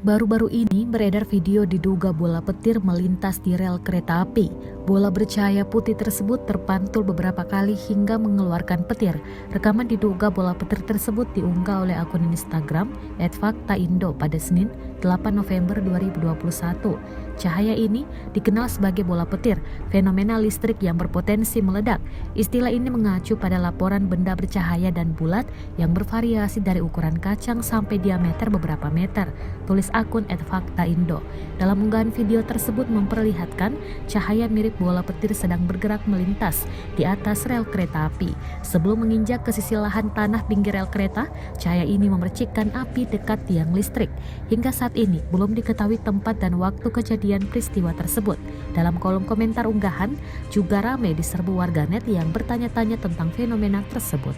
Baru-baru ini beredar video diduga bola petir melintas di rel kereta api. Bola bercahaya putih tersebut terpantul beberapa kali hingga mengeluarkan petir. Rekaman diduga bola petir tersebut diunggah oleh akun Instagram @faktaindo pada Senin 8 November 2021. Cahaya ini dikenal sebagai bola petir, fenomena listrik yang berpotensi meledak. Istilah ini mengacu pada laporan benda bercahaya dan bulat yang bervariasi dari ukuran kacang sampai diameter beberapa meter, tulis akun @faktaindo. Dalam unggahan video tersebut memperlihatkan cahaya mirip bola petir sedang bergerak melintas di atas rel kereta api. Sebelum menginjak ke sisi lahan tanah pinggir rel kereta, cahaya ini memercikkan api dekat tiang listrik. Hingga saat ini belum diketahui tempat dan waktu kejadian peristiwa tersebut. Dalam kolom komentar unggahan juga ramai diserbu warganet yang bertanya-tanya tentang fenomena tersebut.